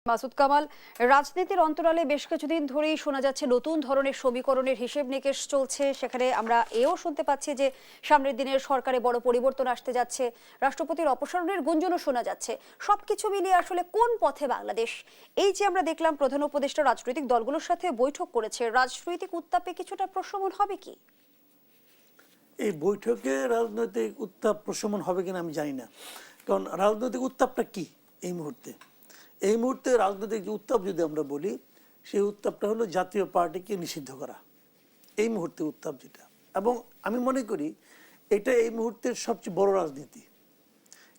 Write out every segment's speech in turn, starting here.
মাসুদ কামাল, রাজনীতির অন্তরালে বেশ কিছুদিন ধরেই শোনা যাচ্ছে নতুন ধরনের সমীকরণের হিসেব নিকেশ চলছে। সেখানে আমরা এও শুনতে পাচ্ছি যে সামনের দিনের সরকারে বড় পরিবর্তন আসতে যাচ্ছে, রাষ্ট্রপতির অপসারণের গুঞ্জনও শোনা যাচ্ছে। সবকিছু মিলিয়ে আসলে কোন পথে বাংলাদেশ? এই যে আমরা দেখলাম প্রধান উপদেষ্টা রাজনৈতিক দলগুলোর সাথে বৈঠক করেছে, রাজনৈতিক উত্তাপে কিছুটা প্রশমন হবে কি? এই বৈঠকে রাজনৈতিক উত্তাপ প্রশমন হবে কিনা আমি জানি না, কারণ রাজনৈতিক উত্তাপটা কি এই মুহূর্তে রাজনৈতিক যে উত্তাপ যদি আমরা বলি, সেই উত্তাপটা হলো জাতীয় পার্টিকে নিষিদ্ধ করা। এই মুহূর্তে উত্তাপ যেটা, এবং আমি মনে করি এটা এই মুহূর্তের সবচেয়ে বড় রাজনীতি।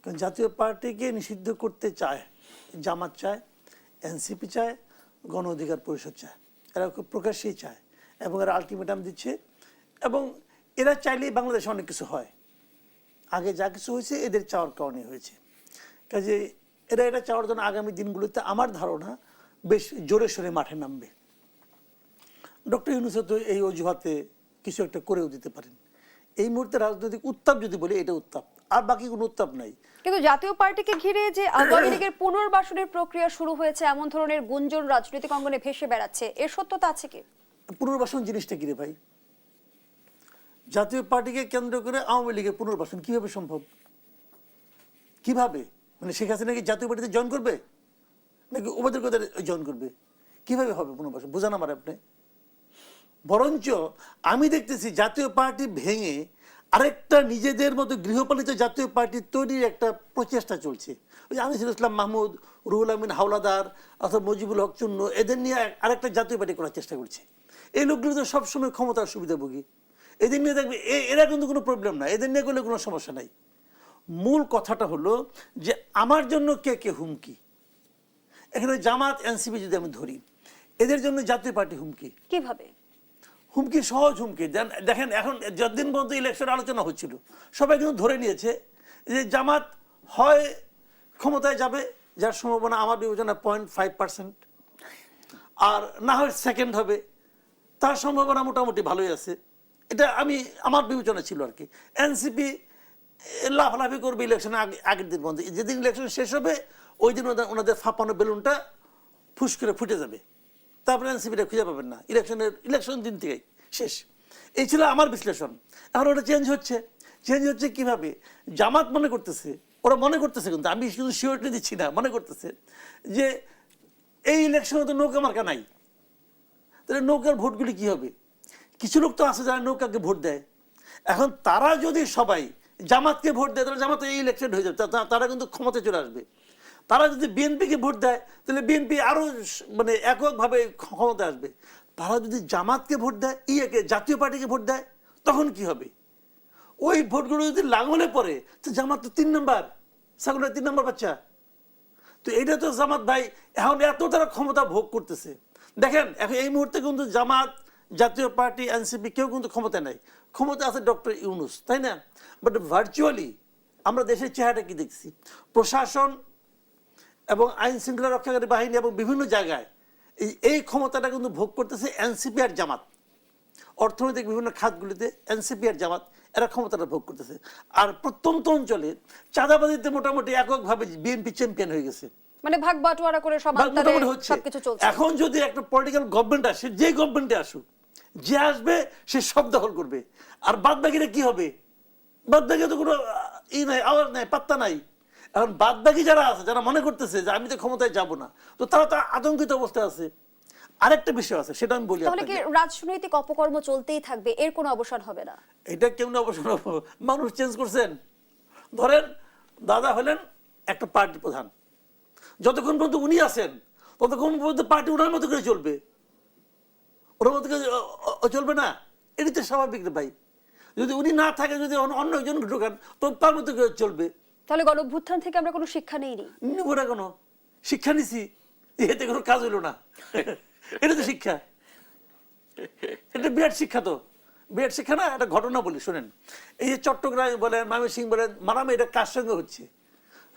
কারণ জাতীয় পার্টিকে নিষিদ্ধ করতে চায় জামাত, চায় এনসিপি, চায় গণ অধিকার পরিষদ, চায়, এরা খুব প্রকাশ্যেই চায় এবং এরা আলটিমেটাম দিচ্ছে। এবং এরা চাইলেই বাংলাদেশে অনেক কিছু হয়। আগে যা কিছু হয়েছে এদের চাওয়ার কারণে হয়েছে। কাজে এটা চাওয়ার জন্য আগামী দিনগুলোতে আমার ধারণা বেশ জোরে সোরে মাঠে নামবে। ডক্টর ইউনূস তো এই অজুহাতে কিছু একটা করেও দিতে পারেন। এই মুহূর্তে রাজনৈতিক উত্তাপ যদি বলি, এটা উত্তাপ, আর বাকি কোনো উত্তাপ নাই। কিন্তু জাতীয় পার্টিকে ঘিরে যে আওয়ামী লীগের পুনর্বাসনের প্রক্রিয়া শুরু হয়েছে, এমন ধরনের গুঞ্জন রাজনৈতিক অঙ্গনে ভেসে বেড়াচ্ছে, এর সত্যতা আছে কি? পুনর্বাসন জিনিসটা কি রে ভাই? জাতীয় পার্টিকে কেন্দ্র করে আওয়ামী লীগের পুনর্বাসন কিভাবে সম্ভব? কিভাবে? মানে শেখ হাসিনা কি জাতীয় পার্টিতে জয়েন করবে, নাকি ওবায়দুল কাদের জয়েন করবে? কিভাবে হবে পুনর্বাসন? বোঝান আমার আপনি। বরঞ্চ আমি দেখতেছি জাতীয় পার্টি ভেঙে আরেকটা নিজেদের মতো গৃহপালিত জাতীয় পার্টি তৈরির একটা প্রচেষ্টা চলছে। ওই যে আনিসুল ইসলাম মাহমুদ, রুহুল আমিন হাওলাদার অথবা মুজিবুল হক চুন্নু, এদের নিয়ে আরেকটা জাতীয় পার্টি করার চেষ্টা করছে। এই লোকগুলো তো সবসময় ক্ষমতার সুবিধাভোগী। এদের নিয়ে দেখবে এরা কিন্তু কোনো প্রবলেম না, এদের নিয়ে করলে কোনো সমস্যা নাই। মূল কথাটা হলো যে আমার জন্য কে কে হুমকি। এখানে জামাত এনসিপি যদি আমি ধরি, এদের জন্য জাতীয় পার্টি হুমকি। কিভাবে হুমকি? সহজ হুমকি। দেখেন, এখন যতদিন পর্যন্ত ইলেকশন আলোচনা হচ্ছিল, সবাই কিন্তু ধরে নিয়েছে যে জামাত হয় ক্ষমতায় যাবে, যার সম্ভাবনা আমার বিবেচনা 0.5%, আর না হয় সেকেন্ড হবে, তার সম্ভাবনা মোটামুটি ভালোই আছে। এটা আমার বিবেচনা ছিল আর কি। এনসিপি লাফালাফি করবে ইলেকশনে আগের দিন পর্যন্ত, যেদিন ইলেকশন শেষ হবে ওই দিন ওনাদের ফাঁপানো বেলুনটা ফুস করে ফুটে যাবে। তারপরে এনসিপিটা খুঁজে পাবেন না, ইলেকশন দিন থেকেই শেষ। এই ছিল আমার বিশ্লেষণ। এখন ওটা চেঞ্জ হচ্ছে কিভাবে? জামাত ওরা মনে করতেছে, কিন্তু আমি শুধু সিওরিটি দিচ্ছি না, মনে করতেছে যে এই ইলেকশনে তো নৌকা মার্কা নাই, তাহলে নৌকার ভোটগুলি কি হবে? কিছু লোক তো আছে যারা নৌকাকে ভোট দেয়। এখন তারা যদি সবাই জামাতকে ভোট দেয়, তাহলে জামাত এই ইলেকশন হয়ে যাবে, তারা কিন্তু ক্ষমতায় চলে আসবে। তারা যদি বিএনপিকে ভোট দেয়, তাহলে বিএনপি আরো মানে এককভাবে ক্ষমতায় আসবে। তারা যদি জামাতকে ভোট দেয়, জাতীয় পার্টিকে ভোট দেয়, তখন কি হবে? ওই ভোটগুলো যদি লাঙলে পড়ে, তো জামাত তো 3 নম্বর, ছাগলের 3 নম্বর বাচ্চা। তো এটা তো জামাত ভাই এখন এত তারা ক্ষমতা ভোগ করতেছে। দেখেন এখন এই মুহূর্তে কিন্তু জামাত, জাতীয় পার্টি, এনসিপি কেউ কিন্তু ক্ষমতা নাই। ক্ষমতা আছে ডক্টর ইউনূস, তাই না? বাট ভার্চুয়ালি আমরা দেশের চেহারাটা কি দেখছি? প্রশাসন এবং আইন শৃঙ্খলা রক্ষাকারী বাহিনী এবং বিভিন্ন জায়গায় এই ক্ষমতাটা কিন্তু ভোগ করতেছে এনসিপি আর জামাত। অর্থনৈতিক বিভিন্ন খাতগুলিতে এনসিপি আর জামাত এরা ক্ষমতাটা ভোগ করতেছে। আর প্রত্যন্ত অঞ্চলে চাঁদাবাজিতে মোটামুটি এককভাবে বিএনপি চ্যাম্পিয়ন হয়ে গেছে। মানে ভাগ বাটোয়ারা করে সবকিছু চলছে। এখন যদি একটা পলিটিক্যাল গভর্নমেন্ট আসে, যে গভর্নমেন্টে আসুক, যে আসবে সে সব দখল করবে। আর বাদ বাকিরা কি হবে? বাদ বাকি তো কোনো নাই, আওয়াজ নাই, পাত্তা নাই। এখন বাদ বাকি যারা আছে, যারা মনে করতেছে যে আমি তো ক্ষমতায় যাব না, তো তারা তো আতঙ্কিত অবস্থায় আছে। আরেকটা বিষয় আছে, সেটা আমি বলি। তাহলে কি রাজনৈতিক অপকর্ম চলতেই থাকবে, এর কোনো অবসান হবে না? এটা কেমন অবসান হবে? মানুষ চেঞ্জ করছেন। ধরেন দাদা হলেন একটা পার্টি প্রধান, যতক্ষণ পর্যন্ত উনি আছেন ততক্ষণ পর্যন্ত পার্টি ওনার মতো করে চলবে, ওনার মতো করে চলবে না। এটি তো স্বাভাবিক রে ভাই। যদি উনি না থাকে, যদি অন্য একজন ঢোকান, তো তার মতো করে চলবে। তাহলে গণঅভ্যুত্থান থেকে আমরা কোনো শিক্ষা নেইনি? নেব না, কোনো শিক্ষা নিছি, এতে কোনো কাজ হইল না। এটা তো শিক্ষা, এটা বিরাট শিক্ষা। তো বিরাট শিক্ষা না? একটা ঘটনা বলি, শোনেন। এই যে চট্টগ্রাম বলেন, ময়মনসিংহ বলেন, মারামারি এটা কার সঙ্গে হচ্ছে?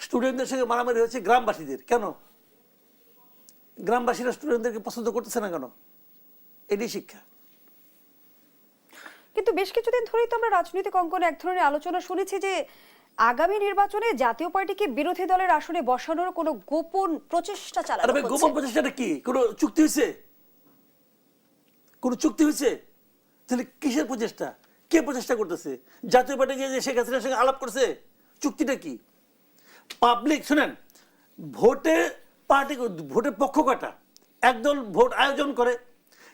স্টুডেন্টদের সঙ্গে মারামারি হচ্ছে গ্রামবাসীদের। কেন গ্রামবাসীরা স্টুডেন্টদেরকে পছন্দ করতেছে না কেন? এটাই শিক্ষা। কিন্তু বেশ কিছুদিন ধরেই তো আমরা রাজনৈতিক অঙ্গনে এক ধরনের আলোচনা শুনেছি যে আগামী নির্বাচনে জাতীয় পার্টিকে বিরোধী দলের আসনে বসানোর কোনো গোপন প্রচেষ্টা আরে চালানো ভাই, গোপন হচ্ছে? প্রচেষ্টাটা কি? কোনো চুক্তি হয়েছে? কোনো চুক্তি হয়েছে? তাহলে কিসের প্রচেষ্টা? কে প্রচেষ্টা করতেছে? জাতীয় পার্টি গিয়ে যে শেখ হাসিনার সঙ্গে আলাপ করছে, চুক্তিটা কি? পাবলিক শুনেন, ভোটে পার্টি, ভোটের পক্ষ কাটা একদল ভোট আয়োজন করে,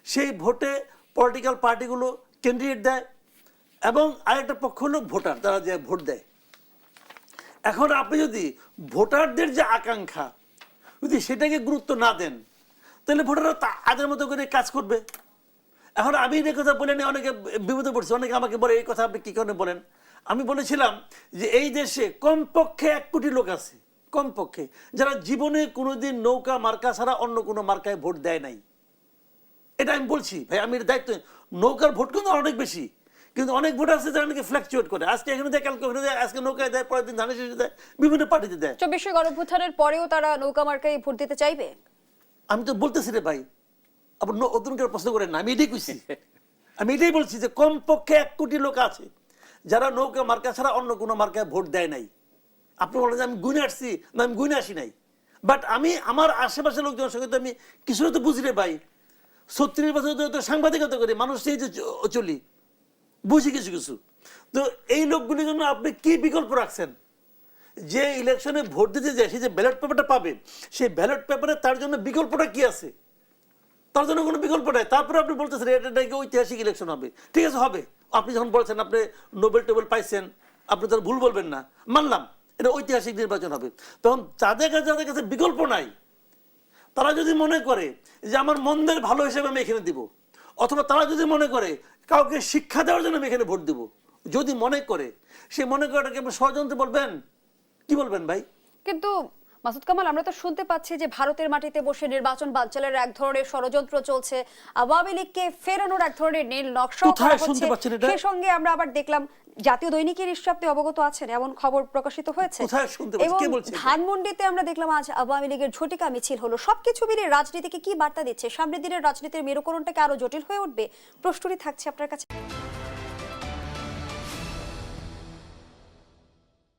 সেই ভোটে পলিটিক্যাল পার্টিগুলো ক্যান্ডিডেট দেয় এবং আরেকটা পক্ষ হলো ভোটার, তারা যে ভোট দেয়। এখন আপনি যদি ভোটারদের যে আকাঙ্ক্ষা যদি সেটাকে গুরুত্ব না দেন, তাহলে ভোটাররা তাদের মতো করে কাজ করবে। এখন আমি এই কথা বলে নিয়ে অনেকে বিপদে পড়ছে, অনেকে আমাকে বলে এই কথা আপনি কি কারণে বলেন। আমি বলেছিলাম যে এই দেশে কমপক্ষে 1 কোটি লোক আছে, কমপক্ষে, যারা জীবনে কোনোদিন নৌকা মার্কা ছাড়া অন্য কোনো মার্কায় ভোট দেয় নাই। এটা আমি বলছি ভাই, আমি এর দায়িত্ব। নৌকার ভোট কিন্তু অনেক বেশি, কিন্তু অনেক ভোট আছে যারা নাকি ফ্ল্যাকচুয়েট করে, আজকে এখানে দেয়, কালকে ওখানে দেয়, আজকে নৌকায় দেয়, পরের দিন ধানের শীষে দেয়, বিভিন্ন পার্টিতে দেয়। 24শে গণঅভ্যুত্থানের পরেও তারা নৌকা মার্কায় ভোট দিতে চাইবে? আমি তো বলতেছি রে ভাই, আবার নতুন করে প্রশ্ন করেন না, আমি এটাই কইছি। আমি এটাই বলছি যে কমপক্ষে 1 কোটি লোক আছে যারা নৌকা মার্কা ছাড়া অন্য কোনো মার্কায় ভোট দেয় নাই। আপনি বলেন যে আমি গুনে আসছি, না আমি গুনে আসি নাই, বাট আমি আমার আশেপাশের লোকজনের সঙ্গে তো আমি কিছু তো বুঝি রে ভাই। 36 বছর ধরে তো সাংবাদিকতা করি, মানুষ সেই যে চলি, বুঝি কিছু কিছু। তো এই লোকগুলির জন্য আপনি কি বিকল্প রাখছেন? যে ইলেকশনে ভোট দিতে যায়, সে যে ব্যালট পেপারটা পাবে, সেই ব্যালট পেপারে তার জন্য বিকল্পটা কি আছে? তার জন্য কোনো বিকল্প নাই। তারপরে আপনি বলতেছেন এটা নাকি ঐতিহাসিক ইলেকশন হবে। ঠিক আছে, হবে। আপনি যখন বলছেন আপনি নোবেল টোবেল পাইছেন, আপনি তার ভুল বলবেন না, মানলাম এটা ঐতিহাসিক নির্বাচন হবে। তখন যাদের কাছে বিকল্প নাই, তারা যদি মনে করে যে আমার মন্দের ভালো হিসেবে আমি এখানে দিব, অথবা তারা যদি মনে করে কাউকে শিক্ষা দেওয়ার জন্য আমি এখানে ভোট দিব, যদি মনে করে, সে মনে করাটাকে আপনি ষড়যন্ত্র বলবেন? কি বলবেন ভাই? কিন্তু মাসুদ কামাল, আমরা তো শুনতে পাচ্ছি যে ভারতের মাটিতে বসে নির্বাচন বানচালের এক ধরনের ষড়যন্ত্র চলছে, আওয়ামী লীগকে ফেরানোর এক ধরনের নীল নকশা কোথায় শুনতে পাচ্ছেন এটা? সেই সঙ্গে আমরা আবার দেখলাম জাতীয় দৈনিকের নিশ্চয়ই আপনি অবগত আছেন, এমন খবর প্রকাশিত হয়েছে। কোথায় শুনতে পাচ্ছেন? এবং কে বলছে? ধানমন্ডিতে আমরা দেখলাম আজ আওয়ামী লীগের ঝটিকা মিছিল হলো। সবকিছু মিলিয়ে রাজনীতিকে কি বার্তা দিচ্ছে? সামনের দিনের রাজনীতির মেরুকরণটাকে আরো জটিল হয়ে উঠবে? প্রশ্নটি থাকছে আপনার কাছে।